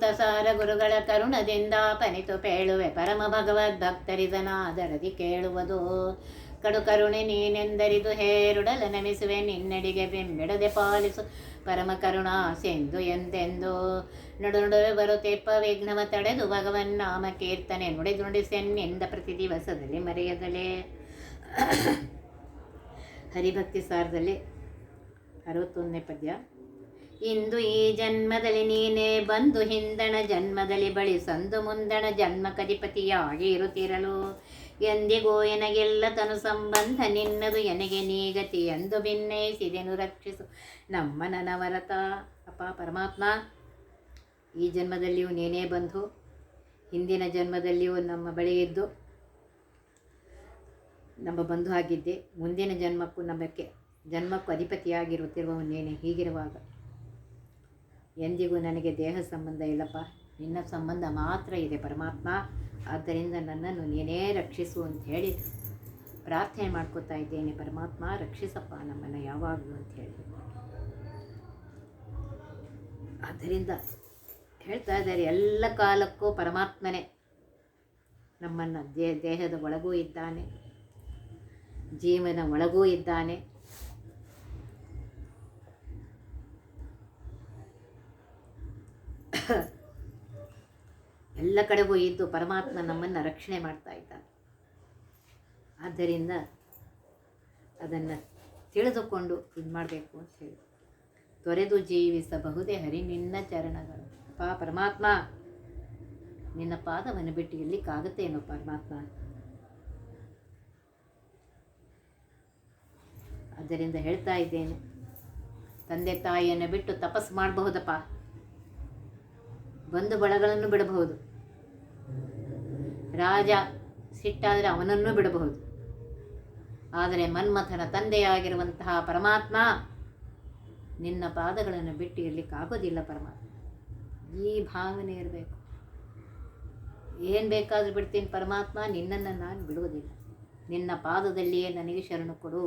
ಸಸಾರ ಗುರುಗಳ ಕರುಣದಿಂದ ಪನಿತು ಪೇಳುವೆ ಪರಮ ಭಗವದ್ ಭಕ್ತರಿದನಾದರದಿ ಕೇಳುವುದು. ಕಡು ಕರುಣೆ ನೀನೆಂದರಿದು ಹೇರುಡಲ ನಮಿಸುವೆ ನಿನ್ನಡಿಗೆ ಬೆಂಬಿಡದೆ ಪಾಲಿಸು ಪರಮ ಕರುಣಾ ಸಿಂಧು ಎಂದೆಂದು. ನಡು ನಡುವೆ ಬರುತ್ತೆಪ್ಪ ವಿಘ್ನವ ತಡೆದು ಭಗವನ್ ನಾಮ ಕೀರ್ತನೆ ನುಡಿದು ನುಡಿಸೆನ್ನಿಂದ ಪ್ರತಿ ದಿವಸದಲ್ಲಿ ಮರೆಯದಲೇ. ಹರಿಭಕ್ತಿ ಸಾರದಲ್ಲಿ 61ನೇ ಪದ್ಯ. ಇಂದು ಈ ಜನ್ಮದಲ್ಲಿ ನೀನೇ ಬಂದು ಹಿಂದಣ ಜನ್ಮದಲ್ಲಿ ಬಳಿ ಸಂದು ಮುಂದಣ ಜನ್ಮ ಕಧಿಪತಿಯಾಗಿ ಇರುತ್ತಿರಲು. ಎಂದಿಗೂ ಎನಗೆಲ್ಲ ತನು ಸಂಬಂಧ ನಿನ್ನದು ಎನಗೆ ನೀಗತಿ ಎಂದು ಭಿನ್ನಯಿಸಿದೆನು ರಕ್ಷಿಸು ನಮ್ಮ ನನವರತ. ಅಪ್ಪ ಪರಮಾತ್ಮ, ಈ ಜನ್ಮದಲ್ಲಿಯೂ ನೀನೇ ಬಂದು ಹಿಂದಿನ ಜನ್ಮದಲ್ಲಿಯೂ ನಮ್ಮ ಬಳಿ ಇದ್ದು ನಮ್ಮ ಬಂಧು ಆಗಿದ್ದೆ. ಮುಂದಿನ ಜನ್ಮಕ್ಕೂ ಅಧಿಪತಿಯಾಗಿರುತ್ತಿರುವ ನೀನೆ. ಹೀಗಿರುವಾಗ ಎಂದಿಗೂ ನನಗೆ ದೇಹ ಸಂಬಂಧ ಇಲ್ಲಪ್ಪ, ನಿನ್ನ ಸಂಬಂಧ ಮಾತ್ರ ಇದೆ ಪರಮಾತ್ಮ. ಆದ್ದರಿಂದ ನನ್ನನ್ನು ನೀನೇ ರಕ್ಷಿಸು ಅಂತ ಹೇಳಿ ಪ್ರಾರ್ಥನೆ ಮಾಡ್ಕೋತಾ ಇದ್ದೇನೆ. ಪರಮಾತ್ಮ ರಕ್ಷಿಸಪ್ಪ ನಮ್ಮನ್ನು ಯಾವಾಗಲೂ ಅಂತ ಹೇಳಿ. ಆದ್ದರಿಂದ ಹೇಳ್ತಾ ಇದ್ದಾರೆ, ಎಲ್ಲ ಕಾಲಕ್ಕೂ ಪರಮಾತ್ಮನೇ ನಮ್ಮನ್ನು ದೇಹದ ಒಳಗೂ ಇದ್ದಾನೆ, ಜೀವನ ಒಳಗೂ ಇದ್ದಾನೆ. ಎಲ್ಲ ಕಡೆಗೂ ಇದ್ದು ಪರಮಾತ್ಮ ನಮ್ಮನ್ನು ರಕ್ಷಣೆ ಮಾಡ್ತಾ ಇದ್ದಾನೆ. ಆದ್ದರಿಂದ ಅದನ್ನು ತಿಳಿದುಕೊಂಡು ಇದು ಮಾಡಬೇಕು ಅಂತ ಹೇಳಿ. ತೊರೆದು ಜೀವಿಸಬಹುದೇ ಹರಿ ನಿನ್ನ ಚರಣಗಳು. ಪರಮಾತ್ಮ, ನಿನ್ನ ಪಾದವನ್ನು ಬಿಟ್ಟು ಇರ್ಲಿಕ್ಕಾಗತ್ತೇನೋ ಪರಮಾತ್ಮ. ಆದ್ದರಿಂದ ಹೇಳ್ತಾ ಇದ್ದೇನೆ, ತಂದೆ ತಾಯಿಯನ್ನು ಬಿಟ್ಟು ತಪಸ್ಸು ಮಾಡಬಹುದಪ್ಪ, ಬಂಧು ಬಳಗಳನ್ನು ಬಿಡಬಹುದು, ರಾಜ ಸಿಟ್ಟಾದರೆ ಅವನನ್ನು ಬಿಡಬಹುದು. ಆದರೆ ಮನ್ಮಥನ ತಂದೆಯಾಗಿರುವಂತಹ ಪರಮಾತ್ಮ ನಿನ್ನ ಪಾದಗಳನ್ನು ಬಿಟ್ಟು ಇರಲಿಕ್ಕಾಗೋದಿಲ್ಲ ಪರಮಾತ್ಮ. ಈ ಭಾವನೆ ಇರಬೇಕು. ಏನು ಬೇಕಾದರೂ ಬಿಡ್ತೀನಿ ಪರಮಾತ್ಮ, ನಿನ್ನನ್ನು ನಾನು ಬಿಡುವುದಿಲ್ಲ. ನಿನ್ನ ಪಾದದಲ್ಲಿಯೇ ನನಗೆ ಶರಣು ಕೊಡು.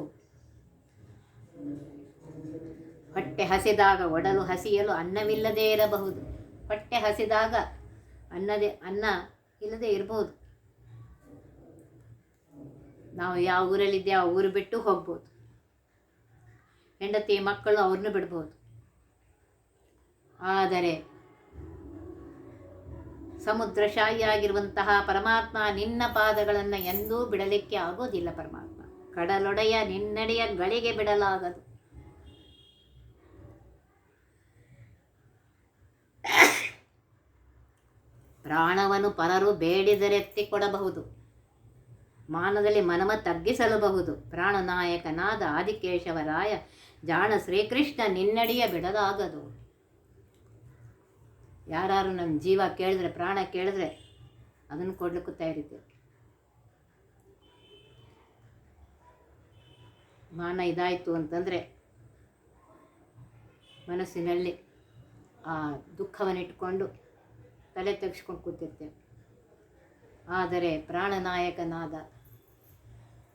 ಹೊಟ್ಟೆ ಹಸಿದಾಗ ಒಡಲು ಹಸಿಯಲು ಅನ್ನವಿಲ್ಲದೇ ಇರಬಹುದು. ಹೊಟ್ಟೆ ಹಸಿದಾಗ ಅನ್ನ ಇಲ್ಲದೆ ಇರಬಹುದು. ನಾವು ಯಾವ ಊರಲ್ಲಿದ್ದೆ ಆ ಊರು ಬಿಟ್ಟು ಹೋಗ್ಬೋದು. ಹೆಂಡತಿ ಮಕ್ಕಳು ಅವ್ರನ್ನೂ ಬಿಡ್ಬೋದು. ಆದರೆ ಸಮುದ್ರಶಾಹಿಯಾಗಿರುವಂತಹ ಪರಮಾತ್ಮ ನಿನ್ನ ಪಾದಗಳನ್ನು ಎಂದೂ ಬಿಡಲಿಕ್ಕೆ ಆಗೋದಿಲ್ಲ ಪರಮಾತ್ಮ. ಕಡಲೊಡೆಯ ನಿನ್ನಡೆಯ ಗಳಿಗೆ ಬಿಡಲಾಗದು. ಪ್ರಾಣವನ್ನು ಪರರು ಬೇಡಿದರೆತ್ತಿ ಕೊಡಬಹುದು, ಮಾನದಲ್ಲಿ ಮನವ ತಗ್ಗಿಸಲಬಹುದು. ಪ್ರಾಣನಾಯಕನಾದ ಆದಿಕೇಶವರಾಯ ಜಾಣ ಶ್ರೀಕೃಷ್ಣ ನಿನ್ನಡಿಯ ಬಿಡಲಾಗದು. ಯಾರು ನಮ್ಮ ಜೀವ ಕೇಳಿದ್ರೆ, ಪ್ರಾಣ ಕೇಳಿದ್ರೆ ಅದನ್ನು ಕೊಡ್ಲಿಕ್ಕೂ ತಯಾರಿದ್ದೇವೆ. ಮಾನ ಇದಾಯಿತು ಅಂತಂದರೆ ಮನಸ್ಸಿನಲ್ಲಿ ಆ ದುಃಖವನ್ನಿಟ್ಟುಕೊಂಡು ತಲೆ ತೆಗೆಸ್ಕೊಂಡು ಕೂತಿರ್ತೇವೆ. ಆದರೆ ಪ್ರಾಣನಾಯಕನಾದ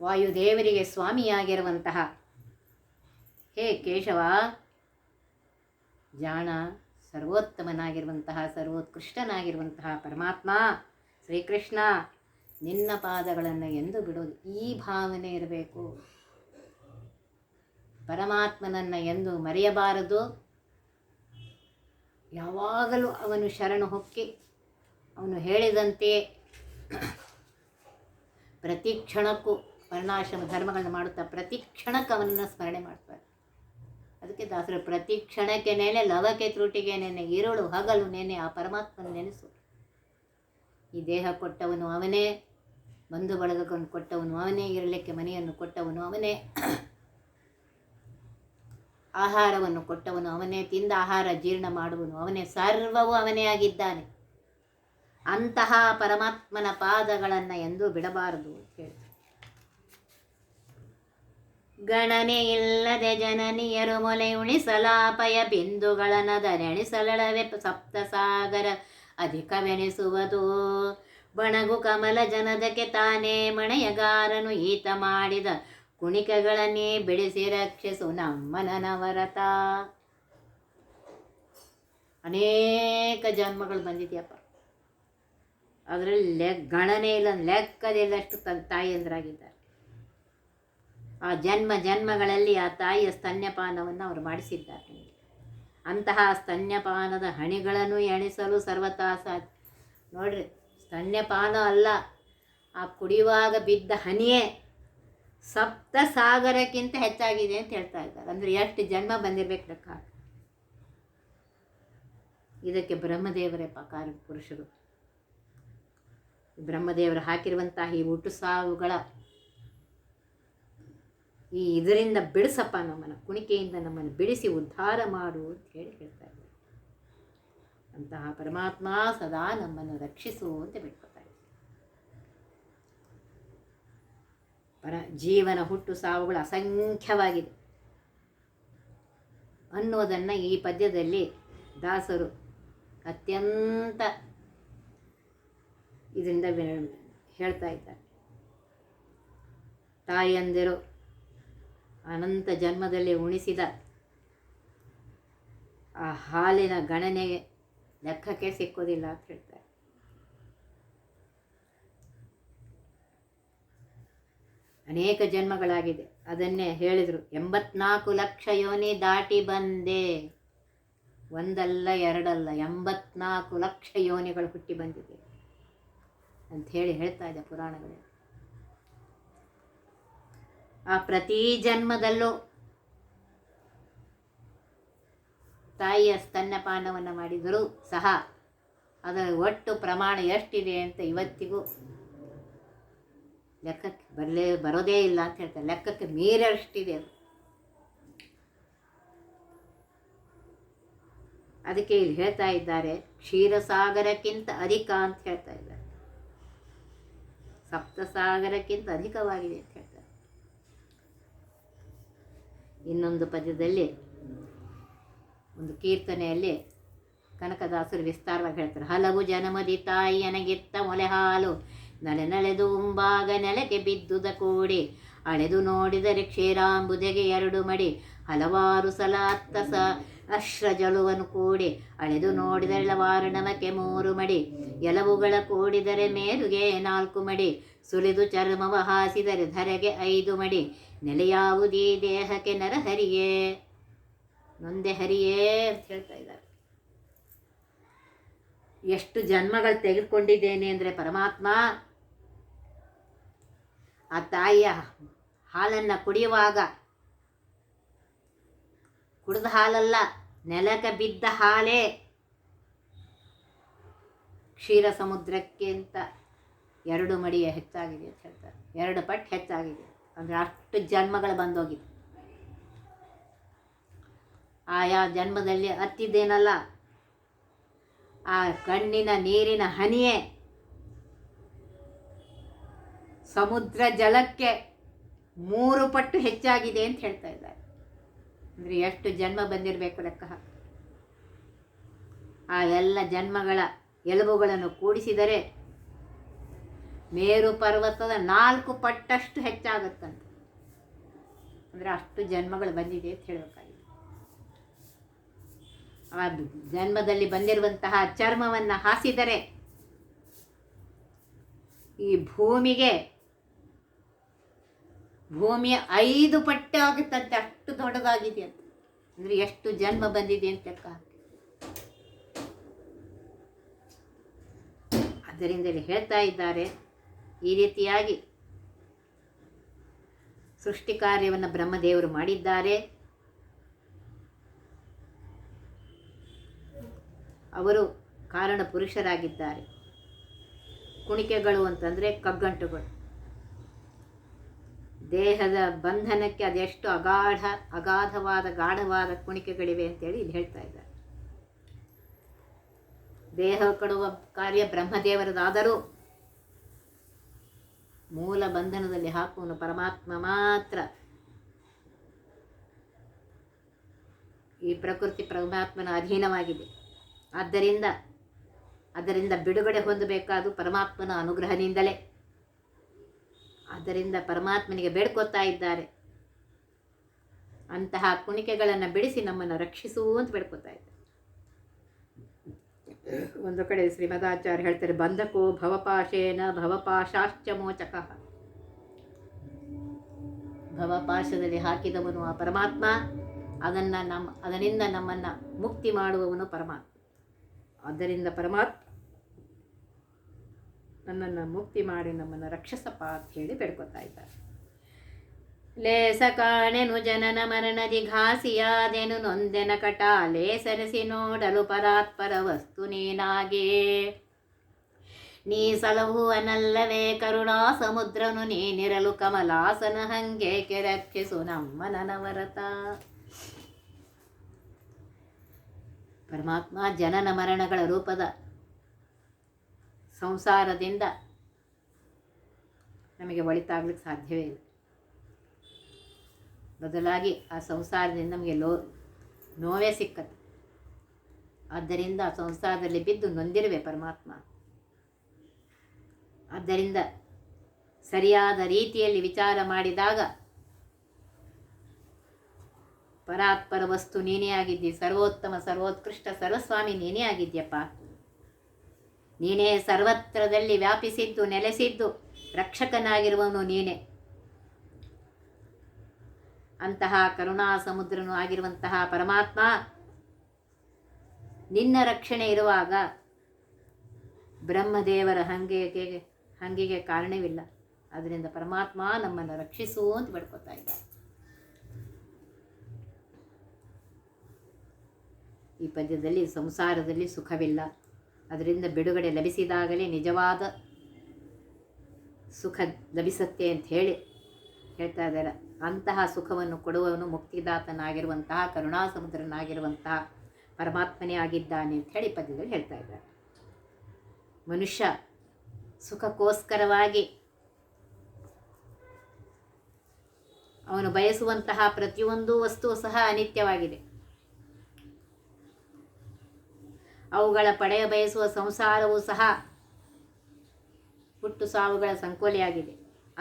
ವಾಯುದೇವರಿಗೆ ಸ್ವಾಮಿಯಾಗಿರುವಂತಹ ಹೇ ಕೇಶವ, ಜಾಣ ಸರ್ವೋತ್ತಮನಾಗಿರುವಂತಹ ಸರ್ವೋತ್ಕೃಷ್ಟನಾಗಿರುವಂತಹ ಪರಮಾತ್ಮ ಶ್ರೀಕೃಷ್ಣ ನಿನ್ನ ಪಾದಗಳನ್ನು ಎಂದು ಬಿಡೋದು. ಈ ಭಾವನೆ ಇರಬೇಕು. ಪರಮಾತ್ಮನನ್ನು ಎಂದು ಮರೆಯಬಾರದು. ಯಾವಾಗಲೂ ಅವನು ಶರಣು ಹೊಕ್ಕಿ ಅವನು ಹೇಳಿದಂತೆಯೇ ಪ್ರತಿ ಕ್ಷಣಕ್ಕೂ ವರ್ಣಾಶ್ರಮ ಧರ್ಮಗಳನ್ನು ಮಾಡುತ್ತಾ ಪ್ರತಿ ಕ್ಷಣಕ್ಕೆ ಅವನನ್ನು ಸ್ಮರಣೆ ಮಾಡ್ತಾರೆ. ಅದಕ್ಕೆ ದಾಸರು ಪ್ರತಿ ಕ್ಷಣಕ್ಕೆ ನೆನೆ ಲವಕ್ಕೆ ತ್ರುಟಿಗೆ ನೆನೆ ಇರುಳು ಹಗಲು ನೆನೆ ಆ ಪರಮಾತ್ಮನ ನೆನೆಸು. ಈ ದೇಹ ಕೊಟ್ಟವನು ಅವನೇ, ಬಂಧು ಬಳಗವನ್ನು ಕೊಟ್ಟವನು ಅವನೇ, ಇರಲಿಕ್ಕೆ ಮನೆಯನ್ನು ಕೊಟ್ಟವನು ಅವನೇ, ಆಹಾರವನ್ನು ಕೊಟ್ಟವನು ಅವನೇ, ತಿಂದ ಆಹಾರ ಜೀರ್ಣ ಮಾಡುವನು ಅವನೇ, ಸರ್ವವೂ ಅವನೇ ಆಗಿದ್ದಾನೆ. ಅಂತಹ ಪರಮಾತ್ಮನ ಪಾದಗಳನ್ನು ಎಂದೂ ಬಿಡಬಾರದು ಅಂತ ಹೇಳಿ. ಗಣನೆ ಇಲ್ಲದೆ ಜನನಿಯರು ಮೊಲೆ ಉಣಿಸಲಾಪಯ ಬಿಂದುಗಳನ್ನದನೆಣಿಸಲಳವೆ ಸಪ್ತಸಾಗರ ಅಧಿಕವೆನಿಸುವುದು. ಬಣಗು ಕಮಲ ಜನದಕ್ಕೆ ತಾನೇ ಮಣೆಯಗಾರನು ಈತ ಮಾಡಿದ ಕುಣಿಕೆಗಳನ್ನೇ ಬಿಡಿಸಿ ರಕ್ಷಿಸು ನಮ್ಮ ನನವರತ. ಅನೇಕ ಜನ್ಮಗಳು ಬಂದಿದೆಯಪ್ಪ. ಅದರಲ್ಲಿ ಗಣನೆ ಇಲ್ಲ, ಲೆಕ್ಕದಿಲ್ಲಷ್ಟು ತಾಯಿಯಂದ್ರಾಗಿದ್ದಾರೆ. ಆ ಜನ್ಮಗಳಲ್ಲಿ ಆ ತಾಯಿಯ ಸ್ತನ್ಯಪಾನವನ್ನು ಅವರು ಮಾಡಿಸಿದ್ದಾರೆ. ಅಂತಹ ಸ್ತನ್ಯಪಾನದ ಹಣಿಗಳನ್ನು ಎಣಿಸಲು ಸರ್ವತಾ ಸಾಧ್ಯ. ನೋಡ್ರಿ, ಸ್ತನ್ಯಪಾನ ಅಲ್ಲ, ಆ ಕುಡಿಯುವಾಗ ಬಿದ್ದ ಹನಿಯೇ ಸಪ್ತ ಸಾಗರಕ್ಕಿಂತ ಹೆಚ್ಚಾಗಿದೆ ಅಂತ ಹೇಳ್ತಾ ಇದ್ದಾರೆ. ಅಂದರೆ ಎಷ್ಟು ಜನ್ಮ ಬಂದಿರಬೇಕು ಲೆಕ್ಕ. ಇದಕ್ಕೆ ಬ್ರಹ್ಮದೇವರೇ ಕಾರಣ ಪುರುಷರು. ಬ್ರಹ್ಮದೇವರು ಹಾಕಿರುವಂತಹ ಈ ಹುಟ್ಟು ಸಾವುಗಳ ಇದರಿಂದ ಬಿಡಿಸಪ್ಪ, ನಮ್ಮನ್ನು ಕುಣಿಕೆಯಿಂದ ನಮ್ಮನ್ನು ಬಿಡಿಸಿ ಉದ್ಧಾರ ಮಾಡು ಅಂತ ಹೇಳ್ತಾ ಇದ್ದಾರೆ. ಅಂತಹ ಪರಮಾತ್ಮ ಸದಾ ನಮ್ಮನ್ನು ರಕ್ಷಿಸು ಅಂತ ಬಿಟ್ಕೊತಾ ಇದ್ದಾರೆ. ಜೀವನ ಹುಟ್ಟು ಸಾವುಗಳು ಅಸಂಖ್ಯವಾಗಿದೆ ಅನ್ನೋದನ್ನು ಈ ಪದ್ಯದಲ್ಲಿ ದಾಸರು ಅತ್ಯಂತ ಇದರಿಂದ ಹೇಳ್ತಾ ಇದ್ದಾರೆ. ತಾಯಿಯಂದಿರು ಅನಂತ ಜನ್ಮದಲ್ಲಿ ಉಣಿಸಿದ ಆ ಹಾಲಿನ ಗಣನೆಗೆ ಲೆಕ್ಕಕ್ಕೆ ಸಿಕ್ಕೋದಿಲ್ಲ ಅಂತ ಹೇಳ್ತಾರೆ. ಅನೇಕ ಜನ್ಮಗಳಾಗಿದೆ, ಅದನ್ನೇ ಹೇಳಿದರು. 84 ಲಕ್ಷ ಯೋನಿ ದಾಟಿ ಬಂದೆ, ಒಂದಲ್ಲ ಎರಡಲ್ಲ 84 ಲಕ್ಷ ಯೋನಿಗಳು ಹುಟ್ಟಿ ಬಂದಿದೆ ಅಂತ ಹೇಳ್ತಾ ಇದೆ ಪುರಾಣಗಳು. ಆ ಪ್ರತಿ ಜನ್ಮದಲ್ಲೂ ತಾಯಿಯ ಸ್ತನ್ಯಪಾನವನ್ನು ಮಾಡಿದರೂ ಸಹ ಅದರ ಒಟ್ಟು ಪ್ರಮಾಣ ಎಷ್ಟಿದೆ ಅಂತ ಇವತ್ತಿಗೂ ಲೆಕ್ಕಕ್ಕೆ ಬರೋದೇ ಇಲ್ಲ ಅಂತ ಹೇಳ್ತಾರೆ. ಲೆಕ್ಕಕ್ಕೆ ಮೀರಷ್ಟಿದೆ ಅದು. ಅದಕ್ಕೆ ಇಲ್ಲಿ ಹೇಳ್ತಾ ಇದ್ದಾರೆ, ಕ್ಷೀರಸಾಗರಕ್ಕಿಂತ ಅಧಿಕ ಅಂತ ಹೇಳ್ತಾ ಇದ್ದಾರೆ. ಸಪ್ತಸಾಗರಕ್ಕಿಂತ ಅಧಿಕವಾಗಿದೆ ಅಂತ ಹೇಳ್ತಾರೆ. ಇನ್ನೊಂದು ಪದ್ಯದಲ್ಲಿ, ಒಂದು ಕೀರ್ತನೆಯಲ್ಲಿ ಕನಕದಾಸರು ವಿಸ್ತಾರವಾಗಿ ಹೇಳ್ತಾರೆ. ಹಲವು ಜನಮದಿ ತಾಯಿ ನನಗಿತ್ತ ಮೊಲೆ ಹಾಲು, ನಳೆದು ಉಂಬಾಗ ನೆಲಕ್ಕೆ ಬಿದ್ದುದ ಕೂಡಿ, ಅಳೆದು ನೋಡಿದರೆ ಕ್ಷೀರಾಂಬುದೆಗೆ 2 ಮಡಿ, ಹಲವಾರು ಸಲ ಅತ್ತ ಅಶ್ರ ಜಲುವನ್ನು ಕೂಡಿ, ಅಳೆದು ನೋಡಿದರೆ ವಾರಣಮಕ್ಕೆ 3 ಮಡಿ, ಎಲವುಗಳ ಕೂಡಿದರೆ ಮೇಲುಗೆ 4 ಮಡಿ, ಸುಲಿದು ಚರ್ಮವ ಹಾಸಿದರೆ ಧರೆಗೆ 5 ಮಡಿ, ನೆಲೆಯಾವುದೀ ದೇಹಕ್ಕೆ ನರಹರಿಯೇ ನೊಂದೆ ಹರಿಯೇ ಅಂತ ಹೇಳ್ತಾ ಇದ್ದಾರೆ. ಎಷ್ಟು ಜನ್ಮಗಳು ತೆಗೆದುಕೊಂಡಿದ್ದೇನೆ ಅಂದರೆ ಪರಮಾತ್ಮ ಆ ತಾಯಿಯ ಹಾಲನ್ನು ಕುಡಿಯುವಾಗ ಕುಡಿದ ಹಾಲಲ್ಲ, ನೆಲಕ್ಕೆ ಬಿದ್ದ ಹಾಲೇ ಕ್ಷೀರ ಸಮುದ್ರಕ್ಕಿಂತ 2 ಮಡಿ ಹೆಚ್ಚಾಗಿದೆ ಅಂತ ಹೇಳ್ತಾರೆ. 2 ಪಟ್ಟು ಹೆಚ್ಚಾಗಿದೆ ಅಂದರೆ ಅಷ್ಟು ಜನ್ಮಗಳು ಬಂದೋಗಿದೆ. ಆಯಾ ಜನ್ಮದಲ್ಲಿ ಹತ್ತಿದ್ದೇನಲ್ಲ, ಆ ಕಣ್ಣಿನ ನೀರಿನ ಹನಿಯೇ ಸಮುದ್ರ ಜಲಕ್ಕೆ 3 ಪಟ್ಟು ಹೆಚ್ಚಾಗಿದೆ ಅಂತ ಹೇಳ್ತಾ ಇದ್ದಾರೆ. ಅಂದರೆ ಎಷ್ಟು ಜನ್ಮ ಬಂದಿರಬೇಕು ಲೆಕ್ಕ ಹಾಕಿ. ಆ ಎಲ್ಲ ಜನ್ಮಗಳ ಎಲುಬುಗಳನ್ನು ಕೂಡಿಸಿದರೆ ಮೇರು ಪರ್ವತದ 4 ಪಟ್ಟಷ್ಟು ಹೆಚ್ಚಾಗುತ್ತಂತೆ. ಅಂದರೆ ಅಷ್ಟು ಜನ್ಮಗಳು ಬಂದಿದೆ ಅಂತ ಹೇಳಬೇಕಾಗಿದೆ. ಆ ಜನ್ಮದಲ್ಲಿ ಬಂದಿರುವಂತಹ ಚರ್ಮವನ್ನು ಹಾಸಿದರೆ ಈ ಭೂಮಿಯ 5 ಪಟ್ಟು ಆಗುತ್ತಂತೆ, ಅಷ್ಟು ದೊಡ್ಡದಾಗಿದೆ ಅಂತ. ಅಂದರೆ ಎಷ್ಟು ಜನ್ಮ ಬಂದಿದೆ ಅಂತ ಲೆಕ್ಕ ಹಾಕಿ. ಆದ್ದರಿಂದ ಇಲ್ಲಿ ಹೇಳ್ತಾ ಇದ್ದಾರೆ, ಈ ರೀತಿಯಾಗಿ ಸೃಷ್ಟಿ ಕಾರ್ಯವನ್ನು ಬ್ರಹ್ಮದೇವರು ಮಾಡಿದ್ದಾರೆ. ಅವರು ಕಾರಣ ಪುರುಷರಾಗಿದ್ದಾರೆ. ಕುಣಿಕೆಗಳು ಅಂತಂದರೆ ಕಗ್ಗಂಟುಗಳು, ದೇಹದ ಬಂಧನಕ್ಕೆ ಅದೆಷ್ಟು ಅಗಾಧವಾದ ಗಾಢವಾದ ಕುಣಿಕೆಗಳಿವೆ ಅಂತೇಳಿ ಇಲ್ಲಿ ಹೇಳ್ತಾ ಇದ್ದಾರೆ. ದೇಹ ಕೊಡುವ ಕಾರ್ಯ ಬ್ರಹ್ಮದೇವರದಾದರೂ ಮೂಲ ಬಂಧನದಲ್ಲಿ ಹಾಕುವನು ಪರಮಾತ್ಮ ಮಾತ್ರ. ಈ ಪ್ರಕೃತಿ ಪರಮಾತ್ಮನ ಅಧೀನವಾಗಿದೆ. ಅದರಿಂದ ಬಿಡುಗಡೆ ಹೊಂದಬೇಕಾದು ಪರಮಾತ್ಮನ ಅನುಗ್ರಹದಿಂದಲೇ. ಆದ್ದರಿಂದ ಪರಮಾತ್ಮನಿಗೆ ಬೇಡ್ಕೊತಾ ಇದ್ದಾರೆ, ಅಂತಹ ಕುಣಿಕೆಗಳನ್ನು ಬಿಡಿಸಿ ನಮ್ಮನ್ನು ರಕ್ಷಿಸು ಅಂತ ಬೇಡ್ಕೊತಾ ಇದ್ದಾರೆ. ಒಂದು ಕಡೆ ಶ್ರೀಮದಾಚಾರ್ಯ ಹೇಳ್ತಾರೆ, ಬಂಧಕೋ ಭವಪಾಶೇನ ಭವಪಾಶಾಶ್ಚ ಮೋಚಕ. ಭವಪಾಶದಲ್ಲಿ ಹಾಕಿದವನು ಆ ಪರಮಾತ್ಮ, ಅದರಿಂದ ನಮ್ಮನ್ನು ಮುಕ್ತಿ ಮಾಡುವವನು ಪರಮಾತ್ಮ. ಆದ್ದರಿಂದ ಪರಮಾತ್ಮ ನನ್ನನ್ನು ಮುಕ್ತಿ ಮಾಡಿ ನಮ್ಮನ್ನು ರಕ್ಷಸಪ್ಪ ಅಂತ ಹೇಳಿ ಬೇಡ್ಕೊತಾ ಇದ್ದಾರೆ. ಲೇಸ ಕಾಣೆನು ಜನನ ಮರಣದಿ ಘಾಸಿಯಾದೆನು ನೊಂದೆನ ಕಟ, ಲೇಸರಿಸಿ ನೋಡಲು ಪರಾತ್ಪರ ವಸ್ತು ನೀನಾಗೇ. ನೀ ಸಲಹುವನಲ್ಲವೇ ಕರುಣಾ ಸಮುದ್ರನು ನೀನಿರಲು ಕಮಲಾಸನ ಹಂಗೇಕೆ ರಕ್ಷಿಸು ನಮ್ಮ ನನವರತ. ಪರಮಾತ್ಮ ಜನನ ಮರಣಗಳ ರೂಪದ ಸಂಸಾರದಿಂದ ನಮಗೆ ಒಳಿತಾಗ್ಲಿಕ್ಕೆ ಸಾಧ್ಯವೇ ಇಲ್ಲ. ಬದಲಾಗಿ ಆ ಸಂಸಾರದಿಂದ ನಮಗೆ ನೋವೇ ಸಿಕ್ಕತ್ತೆ. ಆದ್ದರಿಂದ ಆ ಸಂಸಾರದಲ್ಲಿ ಬಿದ್ದು ನೊಂದಿರುವೆ ಪರಮಾತ್ಮ. ಆದ್ದರಿಂದ ಸರಿಯಾದ ರೀತಿಯಲ್ಲಿ ವಿಚಾರ ಮಾಡಿದಾಗ ಪರಾತ್ಪರ ವಸ್ತು ನೀನೇ ಆಗಿದ್ದಿ, ಸರ್ವೋತ್ತಮ ಸರ್ವೋತ್ಕೃಷ್ಟ ಸರ್ವಸ್ವಾಮಿ ನೀನೇ ಆಗಿದ್ಯಪ್ಪ. ನೀನೇ ಸರ್ವತ್ರದಲ್ಲಿ ವ್ಯಾಪಿಸಿದ್ದು ನೆಲೆಸಿದ್ದು ರಕ್ಷಕನಾಗಿರುವವನು ನೀನೇ. ಅಂತಹ ಕರುಣಾ ಸಮುದ್ರನು ಆಗಿರುವಂತಹ ಪರಮಾತ್ಮ, ನಿನ್ನ ರಕ್ಷಣೆ ಇರುವಾಗ ಬ್ರಹ್ಮದೇವರ ಹಂಗಿಗೆ ಕಾರಣವಿಲ್ಲ. ಅದರಿಂದ ಪರಮಾತ್ಮ ನಮ್ಮನ್ನು ರಕ್ಷಿಸು ಅಂತ ಬೇಡ್ಕೊತಾ ಇದ್ದ. ಈ ಪದ್ಯದಲ್ಲಿ ಸಂಸಾರದಲ್ಲಿ ಸುಖವಿಲ್ಲ, ಅದರಿಂದ ಬಿಡುಗಡೆ ಲಭಿಸಿದಾಗಲೇ ನಿಜವಾದ ಸುಖ ಲಭಿಸುತ್ತೆ ಅಂತ ಹೇಳಿ ಹೇಳ್ತಾ ಇದ್ದಾರೆ. ಅಂತಹ ಸುಖವನ್ನು ಕೊಡುವವನು ಮುಕ್ತಿದಾತನಾಗಿರುವಂತಹ ಕರುಣಾ ಸಮುದ್ರನಾಗಿರುವಂತಹ ಪರಮಾತ್ಮನೇ ಆಗಿದ್ದಾನೆ ಅಂತ ಹೇಳಿ ಪದ್ಯದಲ್ಲಿ ಹೇಳ್ತಾ ಇದ್ದಾರೆ. ಮನುಷ್ಯ ಸುಖಕ್ಕೋಸ್ಕರವಾಗಿ ಅವನು ಬಯಸುವಂತಹ ಪ್ರತಿಯೊಂದು ವಸ್ತು ಸಹ ಅನಿತ್ಯವಾಗಿದೆ. ಅವುಗಳ ಪಡೆಯ ಬಯಸುವ ಸಂಸಾರವೂ ಸಹ ಹುಟ್ಟು ಸಾವುಗಳ ಸಂಕೋಲೆಯಾಗಿದೆ.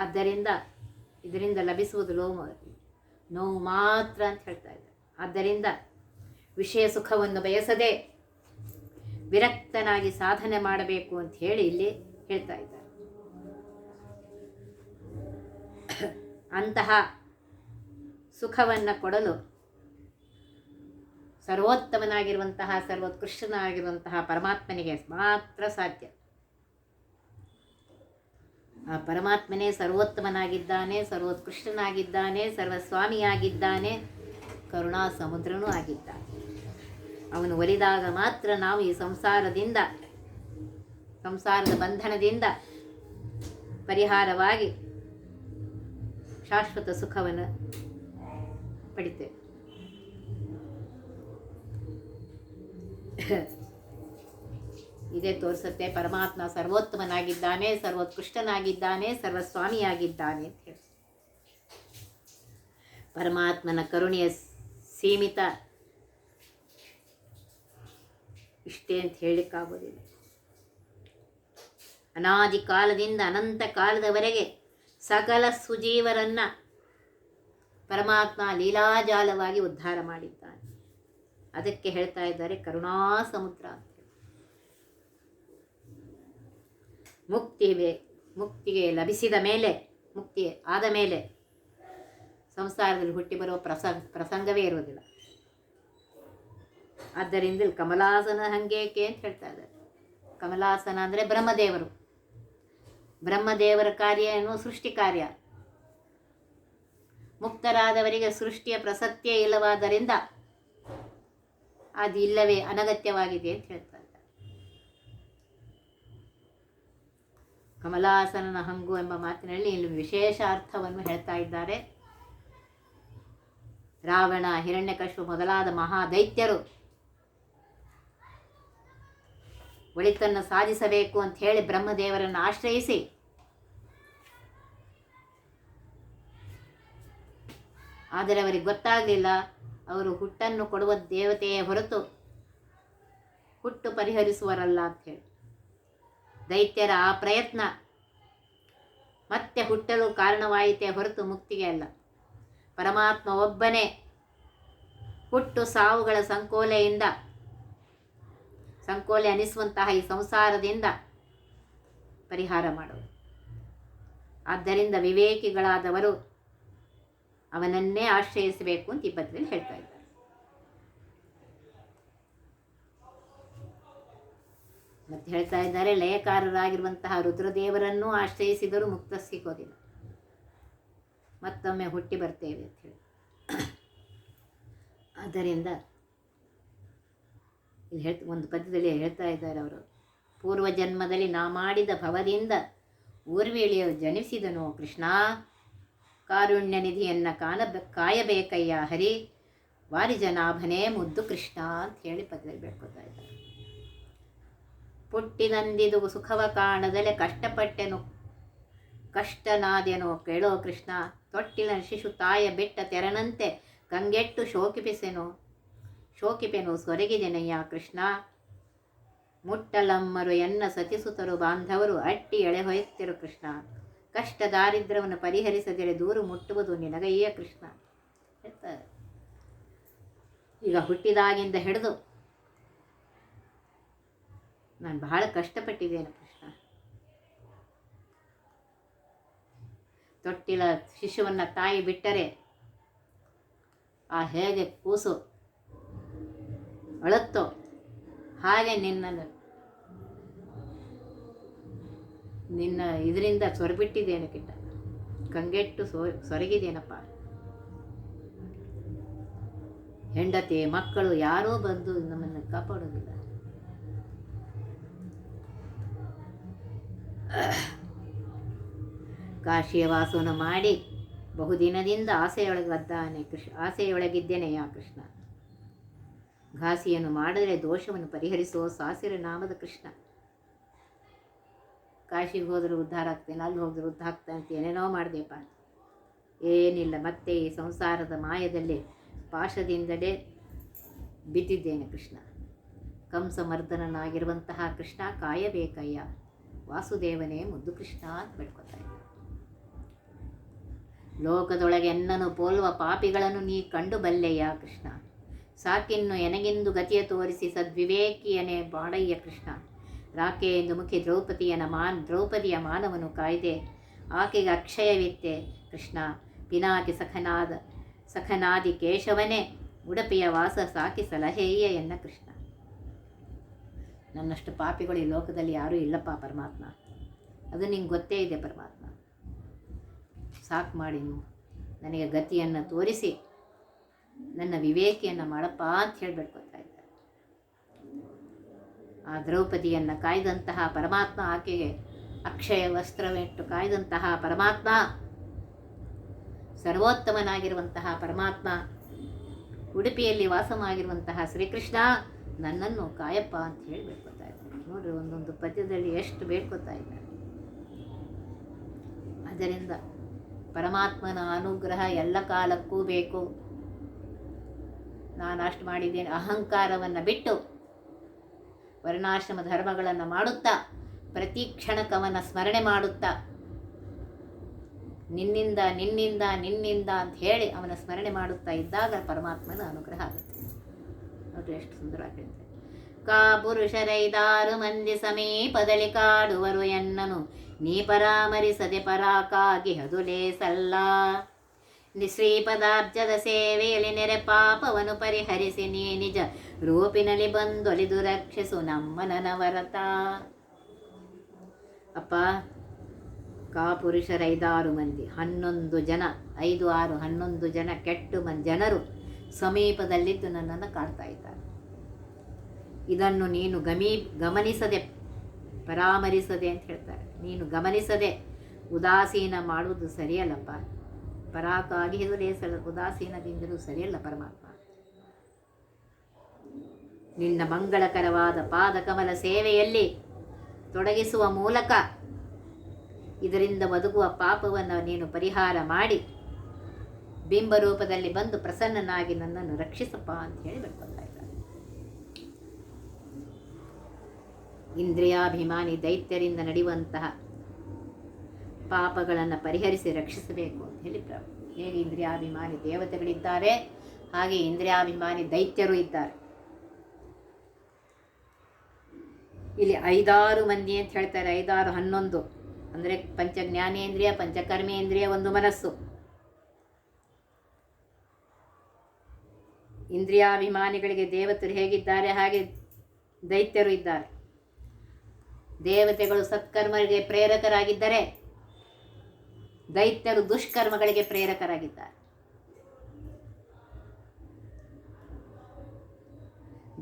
ಆದ್ದರಿಂದ ಇದರಿಂದ ಲಭಿಸುವುದು ನೋವು ಮಾತ್ರ ಅಂತ ಹೇಳ್ತಾ ಇದ್ದಾರೆ. ಆದ್ದರಿಂದ ವಿಷಯ ಸುಖವನ್ನು ಬಯಸದೆ ವಿರಕ್ತನಾಗಿ ಸಾಧನೆ ಮಾಡಬೇಕು ಅಂತ ಹೇಳಿ ಇಲ್ಲಿ ಹೇಳ್ತಾ ಇದ್ದಾರೆ. ಅಂತಹ ಸುಖವನ್ನು ಕೊಡಲು ಸರ್ವೋತ್ತಮನಾಗಿರುವಂತಹ ಸರ್ವೋತ್ಕೃಷ್ಟನಾಗಿರುವಂತಹ ಪರಮಾತ್ಮನಿಗೆ ಮಾತ್ರ ಸಾಧ್ಯ. ಆ ಪರಮಾತ್ಮನೇ ಸರ್ವೋತ್ತಮನಾಗಿದ್ದಾನೆ, ಸರ್ವೋತ್ಕೃಷ್ಟನಾಗಿದ್ದಾನೆ, ಸರ್ವಸ್ವಾಮಿಯಾಗಿದ್ದಾನೆ, ಕರುಣಾ ಸಮುದ್ರನೂ ಆಗಿದ್ದಾನೆ. ಅವನು ಒಲಿದಾಗ ಮಾತ್ರ ನಾವು ಈ ಸಂಸಾರದ ಬಂಧನದಿಂದ ಪರಿಹಾರವಾಗಿ ಶಾಶ್ವತ ಸುಖವನ್ನು ಪಡಿತೇವೆ. ಇದೇ ತೋರಿಸುತ್ತೆ ಪರಮಾತ್ಮ ಸರ್ವೋತ್ತಮನಾಗಿದ್ದಾನೆ, ಸರ್ವೋತ್ಕೃಷ್ಟನಾಗಿದ್ದಾನೆ, ಸರ್ವಸ್ವಾಮಿಯಾಗಿದ್ದಾನೆ ಅಂತ ಹೇಳಿ. ಪರಮಾತ್ಮನ ಕರುಣೆಯ ಸೀಮಿತ ಇಷ್ಟೇ ಅಂತ ಹೇಳಲಿಕ್ಕಾಗೋದಿಲ್ಲ. ಅನಾದಿ ಕಾಲದಿಂದ ಅನಂತ ಕಾಲದವರೆಗೆ ಸಕಲ ಸುಜೀವರನ್ನ ಪರಮಾತ್ಮ ಲೀಲಾಜಾಲವಾಗಿ ಉದ್ಧಾರ ಮಾಡಿದ್ದಾನೆ. ಅದಕ್ಕೆ ಹೇಳ್ತಾ ಇದ್ದಾರೆ ಕರುಣಾ ಸಮುದ್ರ ಅಂತ. ಮುಕ್ತಿಗೆ ಲಭಿಸಿದ ಮೇಲೆ, ಮುಕ್ತಿ ಆದ ಮೇಲೆ ಸಂಸಾರದಲ್ಲಿ ಹುಟ್ಟಿ ಬರುವ ಪ್ರಸಂಗವೇ ಇರುವುದಿಲ್ಲ. ಆದ್ದರಿಂದ ಕಮಲಾಸನ ಹಂಗೇಕೆ ಅಂತ ಹೇಳ್ತಾ ಇದ್ದಾರೆ. ಕಮಲಾಸನ ಅಂದರೆ ಬ್ರಹ್ಮದೇವರು. ಬ್ರಹ್ಮದೇವರ ಕಾರ್ಯ ಏನು? ಸೃಷ್ಟಿ ಕಾರ್ಯ. ಮುಕ್ತರಾದವರಿಗೆ ಸೃಷ್ಟಿಯ ಪ್ರಸಕ್ತಿಯೇ ಇಲ್ಲವಾದ್ದರಿಂದ ಅದು ಇಲ್ಲವೇ ಅನಗತ್ಯವಾಗಿದೆ ಅಂತ ಹೇಳ್ತಾ ಇದ್ದಾರೆ. ಕಮಲಾಸನನ ಹಂಗು ಎಂಬ ಮಾತಿನಲ್ಲಿ ಇಲ್ಲಿ ವಿಶೇಷ ಅರ್ಥವನ್ನು ಹೇಳ್ತಾ ಇದ್ದಾರೆ. ರಾವಣ, ಹಿರಣ್ಯಕಶಿಪು ಮೊದಲಾದ ಮಹಾದೈತ್ಯರು ಒಳಿತನ್ನು ಸಾಧಿಸಬೇಕು ಅಂತ ಹೇಳಿ ಬ್ರಹ್ಮದೇವರನ್ನು ಆಶ್ರಯಿಸಿ ಆದರೆ ಅವರಿಗೆ ಗೊತ್ತಾಗಲಿಲ್ಲ ಅವರು ಹುಟ್ಟನ್ನು ಕೊಡುವ ದೇವತೆಯೇ ಹೊರತು ಹುಟ್ಟು ಪರಿಹರಿಸುವರಲ್ಲ ಅಂತ ಹೇಳಿ. ದೈತ್ಯರ ಆ ಪ್ರಯತ್ನ ಮತ್ತೆ ಹುಟ್ಟಲು ಕಾರಣವಾಯಿತೇ ಹೊರತು ಮುಕ್ತಿಗೆ ಅಲ್ಲ. ಪರಮಾತ್ಮ ಒಬ್ಬನೇ ಹುಟ್ಟು ಸಾವುಗಳ ಸಂಕೋಲೆಯಿಂದ ಸಂಕೋಲೆ ಅನಿಸುವಂತಹ ಈ ಸಂಸಾರದಿಂದ ಪರಿಹಾರ ಮಾಡೋದು. ಆದ್ದರಿಂದ ವಿವೇಕಿಗಳಾದವರು ಅವನನ್ನೇ ಆಶ್ರಯಿಸಬೇಕು ಅಂತ ಈ ಪದ್ಯದಲ್ಲಿ ಹೇಳ್ತಾ ಇದ್ದಾರೆ. ಮತ್ತೆ ಹೇಳ್ತಾ ಇದ್ದಾರೆ, ಲಯಕಾರರಾಗಿರುವಂತಹ ರುದ್ರದೇವರನ್ನೂ ಆಶ್ರಯಿಸಿದರೂ ಮುಕ್ತ ಸಿಗೋದಿಲ್ಲ, ಮತ್ತೊಮ್ಮೆ ಹುಟ್ಟಿ ಬರ್ತೇವೆ ಅಂತ ಹೇಳಿ. ಆದ್ದರಿಂದ ಇಲ್ಲಿ ಒಂದು ಪದ್ಯದಲ್ಲಿ ಹೇಳ್ತಾ ಇದ್ದಾರೆ ಅವರು, ಪೂರ್ವ ಜನ್ಮದಲ್ಲಿ ನಾ ಮಾಡಿದ ಭವದಿಂದ ಊರ್ವೇಳಿಯ ಜನಿಸಿದನು ಕೃಷ್ಣ, ಕಾರುಣ್ಯ ನಿಧಿಯನ್ನು ಕಾಯಬೇಕಯ್ಯ ಹರಿ, ವಾರಿಜನಾಭನೇ ಮುದ್ದು ಕೃಷ್ಣ ಅಂತ ಹೇಳಿ ಪದ್ಯದಲ್ಲಿ ಬೆಳ್ಕೊತಾ ಇದ್ದಾರೆ. ಪುಟ್ಟಿನಂದಿದು ಸುಖವ ಕಾಣದಲೆ ಕಷ್ಟಪಟ್ಟೆನು ಕಷ್ಟನಾದೆನೋ ಕೇಳೋ ಕೃಷ್ಣ, ತೊಟ್ಟಿನ ಶಿಶು ತಾಯ ಬಿಟ್ಟ ತೆರನಂತೆ ಕಂಗೆಟ್ಟು ಶೋಕಿಪೆನು ಸೊರಗಿದೆನಯ್ಯ ಕೃಷ್ಣ, ಮುಟ್ಟಲಮ್ಮರು ಎನ್ನ ಸತಿಸುತರು ಬಾಂಧವರು ಅಟ್ಟಿ ಎಳೆಹೊಯ್ತಿರು ಕೃಷ್ಣ, ಕಷ್ಟ ದಾರಿದ್ರ್ಯವನ್ನು ಪರಿಹರಿಸದಿರೆ ದೂರು ಮುಟ್ಟುವುದು ನಿನಗಯ್ಯ ಕೃಷ್ಣ ಹೇಳ್ತಾರೆ. ಈಗ ಹುಟ್ಟಿದಾಗಿಂದ ಹಿಡಿದು ನಾನು ಬಹಳ ಕಷ್ಟಪಟ್ಟಿದ್ದೇನೆ ಕೃಷ್ಣ. ತೊಟ್ಟಿಲ ಶಿಶುವನ್ನು ತಾಯಿ ಬಿಟ್ಟರೆ ಆ ಹೇಗೆ ಕೂಸು ಅಳುತ್ತೋ ಹಾಗೆ ನಿನ್ನ ಇದರಿಂದ ಸೊರಬಿಟ್ಟಿದ್ದೇನೆ ಕಿಟ್ಟ, ಕಂಗೆಟ್ಟು ಸೊರಗಿದ್ದೇನಪ್ಪ. ಹೆಂಡತಿ ಮಕ್ಕಳು ಯಾರೂ ಬಂದು ನಮ್ಮನ್ನು ಕಾಪಾಡೋದಿಲ್ಲ. ಕಾಶಿಯ ವಾಸವನ್ನು ಮಾಡಿ ಬಹುದಿನದಿಂದ ಆಸೆಯೊಳಗಿದ್ದೇನೆಯ ಕೃಷ್ಣ, ಘಾಸಿಯನ್ನು ಮಾಡಿದರೆ ದೋಷವನ್ನು ಪರಿಹರಿಸುವ ಸಾಸಿರ ನಾಮದ ಕೃಷ್ಣ. ಕಾಶಿಗೆ ಹೋದರೂ ಉದ್ಧಾರ ಆಗ್ತೇನೆ, ಅಲ್ಲಿ ಹೋದರೂ ಉದ್ಧಾರ ಆಗ್ತಾನೆ ಅಂತ ಏನೇನೋ ಮಾಡಿದೆಪ್ಪ, ಏನಿಲ್ಲ. ಮತ್ತೆ ಈ ಸಂಸಾರದ ಮಾಯದಲ್ಲಿ ಪಾಶದಿಂದಲೇ ಬಿದ್ದಿದ್ದೇನೆ ಕೃಷ್ಣ. ಕಂಸಮರ್ದನನಾಗಿರುವಂತಹ ಕೃಷ್ಣ ಕಾಯಬೇಕಯ್ಯ, ವಾಸುದೇವನೇ ಮುದ್ದು ಕೃಷ್ಣ ಅಂತ ಬೇಡ್ಕೊತಾ ಇದ್ದ. ಲೋಕದೊಳಗೆ ಎನ್ನನು ಪೋಲ್ವ ಪಾಪಿಗಳನ್ನು ನೀ ಕಂಡು ಬಲ್ಲೆಯ ಕೃಷ್ಣ, ಸಾಕಿನ್ನು ಎನಗಿಂದು ಗತಿಯ ತೋರಿಸಿ ಸದ್ವಿವೇಕಿಯನೇ ಬಾಡಯ್ಯ ಕೃಷ್ಣ. ರಾಕೆ ಎಂದು ಮುಖಿ ದ್ರೌಪದಿಯ ಮಾನವನು ಕಾಯ್ದೆ, ಆಕೆಗೆ ಅಕ್ಷಯವಿತ್ತೆ ಕೃಷ್ಣ. ಪಿನಾಕಿ ಸಖನಾದಿ ಕೇಶವನೇ ಉಡುಪಿಯ ವಾಸ ಸಾಕಿ ಸಲಹೆಯ ಎನ್ನ ಕೃಷ್ಣ. ನನ್ನಷ್ಟು ಪಾಪಿಗಳು ಈ ಲೋಕದಲ್ಲಿ ಯಾರೂ ಇಲ್ಲಪ್ಪ ಪರಮಾತ್ಮ, ಅದು ನಿಂಗೆ ಗೊತ್ತೇ ಇದೆ ಪರಮಾತ್ಮ. ಸಾಕು ಮಾಡಿ ನನಗೆ ಗತಿಯನ್ನು ತೋರಿಸಿ ನನ್ನ ವಿವೇಕಿಯನ್ನು ಮಾಡಪ್ಪ ಅಂತ ಹೇಳಿಬಿಡ್ಕೊತಾ ಇದ್ದಾರೆ. ಆ ದ್ರೌಪದಿಯನ್ನು ಕಾಯ್ದಂತಹ ಪರಮಾತ್ಮ, ಆಕೆಗೆ ಅಕ್ಷಯ ವಸ್ತ್ರವಿಟ್ಟು ಕಾಯ್ದಂತಹ ಪರಮಾತ್ಮ, ಸರ್ವೋತ್ತಮನಾಗಿರುವಂತಹ ಪರಮಾತ್ಮ, ಉಡುಪಿಯಲ್ಲಿ ವಾಸವಾಗಿರುವಂತಹ ಶ್ರೀಕೃಷ್ಣ ನನ್ನನ್ನು ಕಾಯಪ್ಪ ಅಂತ ಹೇಳಿ ಬೇಡ್ಕೊತಾ ಇದ್ದಾರೆ. ನೋಡ್ರಿ, ಒಂದೊಂದು ಪದ್ಯದಲ್ಲಿ ಎಷ್ಟು ಬೇಡ್ಕೊತಾ ಇದ್ದಾರೆ. ಆದ್ದರಿಂದ ಪರಮಾತ್ಮನ ಅನುಗ್ರಹ ಎಲ್ಲ ಕಾಲಕ್ಕೂ ಬೇಕು. ನಾನು ಅಷ್ಟು ಮಾಡಿದ್ದೇನೆ ಅಹಂಕಾರವನ್ನು ಬಿಟ್ಟು ವರ್ಣಾಶ್ರಮ ಧರ್ಮಗಳನ್ನು ಮಾಡುತ್ತಾ ಪ್ರತಿ ಕ್ಷಣಕ್ಕವನ ಸ್ಮರಣೆ ಮಾಡುತ್ತಾ ನಿನ್ನಿಂದ ನಿನ್ನಿಂದ ನಿನ್ನಿಂದ ಅಂತ ಹೇಳಿ ಅವನ ಸ್ಮರಣೆ ಮಾಡುತ್ತಾ ಇದ್ದಾಗ ಪರಮಾತ್ಮನ ಅನುಗ್ರಹ ಆಗುತ್ತೆ. ನೋಡ್ರಿ ಎಷ್ಟು ಸುಂದರವಾಗಿ ಹೇಳ್ತಾರೆ. ಕಾ ಪುರುಷರೈದಾರು ಮಂದಿ ಸಮೀಪದಲ್ಲಿ ಕಾಡುವರು ಎನ್ನನು, ನೀ ಪರಾಮರಿಸದೆ ಪರಾಕಾಗಿ ಹದುಲೇ ಸಲ್ಲ. ಶ್ರೀಪದಾಬ್ಜದ ಸೇವೆಯಲ್ಲಿ ನೆರೆ ಪಾಪವನ್ನು ಪರಿಹರಿಸಿ ನೀ ನಿಜ ರೂಪಿನಲ್ಲಿ ಬಂದೊಲಿದು ರಕ್ಷಿಸು ನಮ್ಮ ನನವರತ. ಅಪ್ಪ, ಕಾಪುರುಷರೈದಾರು ಮಂದಿ 11 ಜನ 5, 6, 11 ಜನ ಕೆಟ್ಟು ಜನರು ಸಮೀಪದಲ್ಲಿದ್ದು ನನ್ನನ್ನು ಕಾಡ್ತಾ ಇದ್ದಾರೆ. ಇದನ್ನು ನೀನು ಗಮನಿಸದೆ ಪರಾಮರಿಸದೆ ಅಂತ ಹೇಳ್ತಾರೆ. ನೀನು ಗಮನಿಸದೆ ಉದಾಸೀನ ಮಾಡುವುದು ಸರಿಯಲ್ಲಪ್ಪ. ಪರಾಕಾಗಿ ಹೆದುರೇಸಲು ಉದಾಸೀನದಿಂದಲೂ ಸರಿಯಲ್ಲ ಪರಮಾತ್ಮ. ನಿನ್ನ ಮಂಗಳಕರವಾದ ಪಾದಕಮಲ ಸೇವೆಯಲ್ಲಿ ತೊಡಗಿಸುವ ಮೂಲಕ ಇದರಿಂದ ಒದಗುವ ಪಾಪವನ್ನು ನೀನು ಪರಿಹಾರ ಮಾಡಿ ಬಿಂಬರೂಪದಲ್ಲಿ ಬಂದು ಪ್ರಸನ್ನನಾಗಿ ನನ್ನನ್ನು ರಕ್ಷಿಸಪ್ಪ ಅಂತ ಹೇಳಿ ಬೇಡ್ಕೊಳ್ತಾ ಇದ್ದಾರೆ. ಇಂದ್ರಿಯಾಭಿಮಾನಿ ದೈತ್ಯರಿಂದ ನಡೆಯುವಂತಹ ಪಾಪಗಳನ್ನು ಪರಿಹರಿಸಿ ರಕ್ಷಿಸಬೇಕು ಅಂತ ಹೇಳಿ ಹೇಗೆ ಇಂದ್ರಿಯಾಭಿಮಾನಿ ದೇವತೆಗಳಿದ್ದಾರೆ ಹಾಗೆ ಇಂದ್ರಿಯಾಭಿಮಾನಿ ದೈತ್ಯರು ಇದ್ದಾರೆ. ಇಲ್ಲಿ 5-6 ಮಂದಿ ಅಂತ ಹೇಳ್ತಾರೆ. 5-6 11 ಅಂದರೆ ಪಂಚಜ್ಞಾನೇಂದ್ರಿಯ, ಪಂಚಕರ್ಮೇಂದ್ರಿಯ, ಒಂದು ಮನಸ್ಸು. ಇಂದ್ರಿಯಾಭಿಮಾನಿಗಳಿಗೆ ದೇವತೆಗಳು ಹೇಗಿದ್ದಾರೆ ಹಾಗೆ ದೈತ್ಯರು ಇದ್ದಾರೆ. ದೇವತೆಗಳು ಸತ್ಕರ್ಮಗಳಿಗೆ ಪ್ರೇರಕರಾಗಿದ್ದರೆ ದೈತ್ಯರು ದುಷ್ಕರ್ಮಗಳಿಗೆ ಪ್ರೇರಕರಾಗಿದ್ದಾರೆ.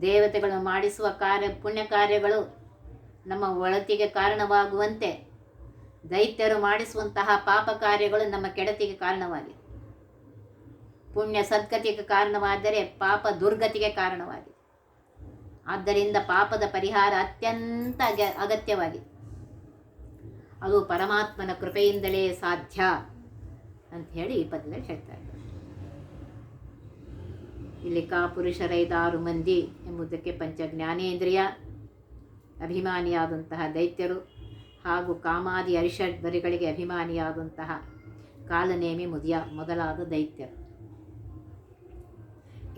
ದೇವತೆಗಳು ಮಾಡಿಸುವ ಪುಣ್ಯ ಕಾರ್ಯಗಳು ನಮ್ಮ ಒಳತಿಗೆ ಕಾರಣವಾಗುವಂತೆ ದೈತ್ಯರು ಮಾಡಿಸುವಂತಹ ಪಾಪ ಕಾರ್ಯಗಳು ನಮ್ಮ ಕೆಡತಿಗೆ ಕಾರಣವಾಗಿದೆ. ಪುಣ್ಯ ಸದ್ಗತಿಗೆ ಕಾರಣವಾದರೆ ಪಾಪ ದುರ್ಗತಿಗೆ ಕಾರಣವಾಗಿದೆ. ಆದ್ದರಿಂದ ಪಾಪದ ಪರಿಹಾರ ಅತ್ಯಂತ ಅಗತ್ಯವಾಗಿದೆ. ಅದು ಪರಮಾತ್ಮನ ಕೃಪೆಯಿಂದಲೇ ಸಾಧ್ಯ ಅಂತ ಹೇಳಿ ಈ ಪದ್ಯದಲ್ಲಿ ಹೇಳ್ತಾ ಇದ್ದಾರೆ. ಇಲ್ಲಿ ಪುರುಷರ 5-6 ಮಂದಿ ಎಂಬುದಕ್ಕೆ ಪಂಚಜ್ಞಾನೇಂದ್ರಿಯ ಅಭಿಮಾನಿಯಾದಂತಹ ದೈತ್ಯರು ಹಾಗೂ ಕಾಮಾದಿ ಅರಿಷಡ್ವರಿಗಳಿಗೆ ಅಭಿಮಾನಿಯಾದಂತಹ ಕಾಲನೇಮಿ ಮೊದಲಾದ ದೈತ್ಯರು.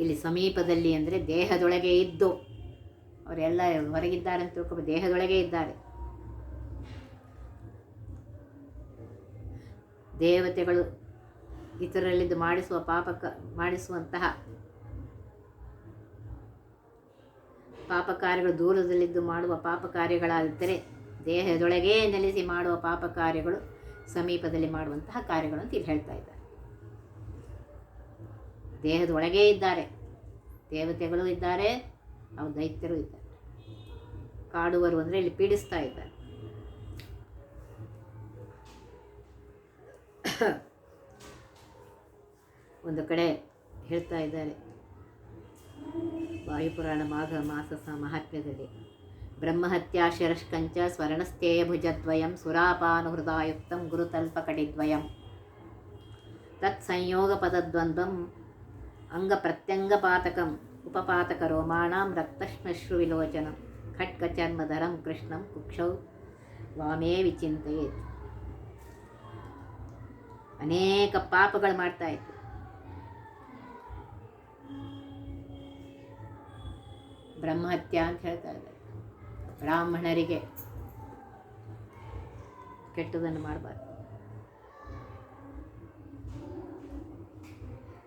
ಇಲ್ಲಿ ಸಮೀಪದಲ್ಲಿ ಅಂದರೆ ದೇಹದೊಳಗೆ ಇದ್ದು, ಅವರೆಲ್ಲ ಹೊರಗಿದ್ದಾರೆ ಅಂತ ತಿಳ್ಕೊಂಡು ದೇಹದೊಳಗೆ ಇದ್ದಾರೆ. ದೇವತೆಗಳು ಇತರರಲ್ಲಿದ್ದು ಮಾಡಿಸುವಂತಹ ಪಾಪ ಕಾರ್ಯಗಳು ದೂರದಲ್ಲಿದ್ದು ಮಾಡುವ ಪಾಪ ಕಾರ್ಯಗಳಾದರೆ ದೇಹದೊಳಗೇ ನೆಲೆಸಿ ಮಾಡುವ ಪಾಪ ಕಾರ್ಯಗಳು ಸಮೀಪದಲ್ಲಿ ಮಾಡುವಂತಹ ಕಾರ್ಯಗಳು ಅಂತ ಇಲ್ಲಿ ಹೇಳ್ತಾ ಇದ್ದಾರೆ. ದೇಹದೊಳಗೇ ಇದ್ದಾರೆ ದೇವತೆಗಳು ಇದ್ದಾರೆ, ಅವು ದೈತ್ಯರು ಇದ್ದಾರೆ. ಕಾಡುವರು ಅಂದರೆ ಇಲ್ಲಿ ಪೀಡಿಸ್ತಾ ಇದ್ದಾರೆ. ಒಂದು ಕಡೆ ಹೇಳ್ತಾ ಇದ್ದಾರೆ ವಾಯುಪುರಾಣ ಮಾಘ ಮಾಸ ಮಹಾತ್ಮ್ಯದಲ್ಲಿ, ಬ್ರಹ್ಮಹತ್ಯಾ ಶಿರಷ್ಕಂಚ ಸ್ವರ್ಣಸ್ಥೇಯ ಭುಜದ್ವಯಂ ಸುರಾಪಾನುಹೃದಾಯುಕ್ತಂ ಗುರುತಲ್ಪಕಟಿದ್ವಯಂ ತತ್ಸಂಯೋಗ ಪದದ್ವಂದ್ವಂ ಅಂಗಪ್ರತ್ಯಂಗಪಾತಕಂ ಉಪಪಾತಕ ರೋಮಾಣಾಂ ರಕ್ತಶ್ಮಶ್ರು ವಿಲೋಚನಂ ಖಡ್ಗಚರ್ಮಧರಂ ಕೃಷ್ಣಂ ಕುಕ್ಷೌ ವಾಮೇ ವಿಚಿಂತೆಯೇತ್. ಅನೇಕ ಪಾಪಗಳು ಮಾಡ್ತಾ ಇತ್ತು. ಬ್ರಹ್ಮಹತ್ಯ ಅಂತ ಹೇಳ್ತಾ ಇದ್ದಾರೆ. ಬ್ರಾಹ್ಮಣರಿಗೆ ಕೆಟ್ಟದನ್ನು ಮಾಡಬಾರ್ದು,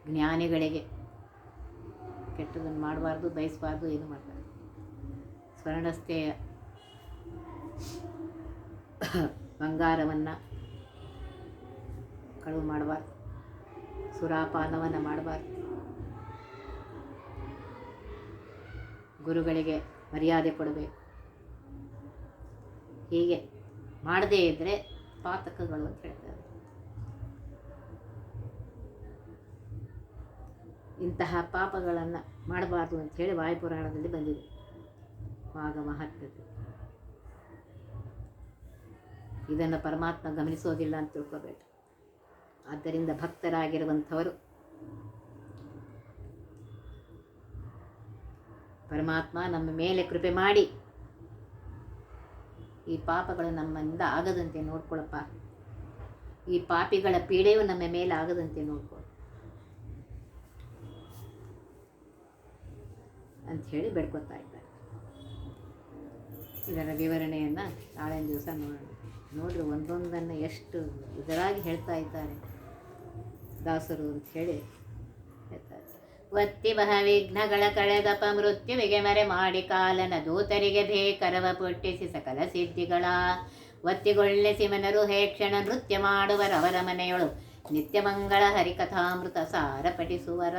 ಜ್ಞಾನಿಗಳಿಗೆ ಕೆಟ್ಟದನ್ನು ಮಾಡಬಾರ್ದು, ಬಯಸಬಾರ್ದು, ಏನು ಮಾಡ್ತಾರೆ. ಸ್ವರ್ಣಸ್ಥೆಯ ಬಂಗಾರವನ್ನು ಕಳುವು ಮಾಡಬಾರ್ದು, ಸುರಾಪಾನವನ್ನು ಮಾಡಬಾರ್ದು, ಗುರುಗಳಿಗೆ ಮರ್ಯಾದೆ ಕೊಡಬೇಕು. ಹೀಗೆ ಮಾಡದೇ ಇದ್ದರೆ ಪಾತಕಗಳು ಅಂತ ಹೇಳ್ತಾರೆ. ಇಂತಹ ಪಾಪಗಳನ್ನು ಮಾಡಬಾರ್ದು ಅಂತ ಹೇಳಿ ವಾಯುಪುರಾಣದಲ್ಲಿ ಬಂದಿದೆ, ಮಾಘ ಮಹಾತ್ಮ್ಯದಲ್ಲಿ. ಇದನ್ನು ಪರಮಾತ್ಮ ಗಮನಿಸೋದಿಲ್ಲ ಅಂತ ತಿಳ್ಕೋಬೇಡ. ಆದ್ದರಿಂದ ಭಕ್ತರಾಗಿರುವಂಥವರು ಪರಮಾತ್ಮ ನಮ್ಮ ಮೇಲೆ ಕೃಪೆ ಮಾಡಿ ಈ ಪಾಪಗಳು ನಮ್ಮಿಂದ ಆಗದಂತೆ ನೋಡ್ಕೊಳಪ್ಪ, ಈ ಪಾಪಿಗಳ ಪೀಡೆಯು ನಮ್ಮ ಮೇಲೆ ಆಗದಂತೆ ನೋಡ್ಕೊಳ್ಳು ಅಂಥೇಳಿ ಬೇಡ್ಕೊತಾ ಇದ್ದಾರೆ. ಇದರ ವಿವರಣೆಯನ್ನು ನಾಳಿನ ದಿವಸ ನೋಡ್ರಿ ಒಂದೊಂದನ್ನು ಎಷ್ಟು ಇದರಾಗಿ ಹೇಳ್ತಾ ಇದ್ದಾರೆ ದಾಸರು ಅಂಥೇಳಿ ಹೇಳ್ತಾರೆ. ಒತ್ತಿ ಬಹ ವಿಘ್ನಗಳ ಕಳೆದಪ ಮೃತ್ಯುವಿಗೆ ಮರೆ ಮಾಡಿ ಕಾಲನ ದೂತರಿಗೆ ಬೇಕರವ ಪುಟ್ಟಿಸಿ ಸಕಲ ಸಿದ್ಧಿಗಳ ಒತ್ತಿಗೊಳ್ಳಿಸಿ ಮನರು ಹೇಕ್ಷಣ ನೃತ್ಯ ಮಾಡುವರವರ ಮನೆಯೊಳು ನಿತ್ಯ ಮಂಗಳ ಹರಿಕಥಾಮೃತ ಸಾರ ಪಠಿಸುವರ.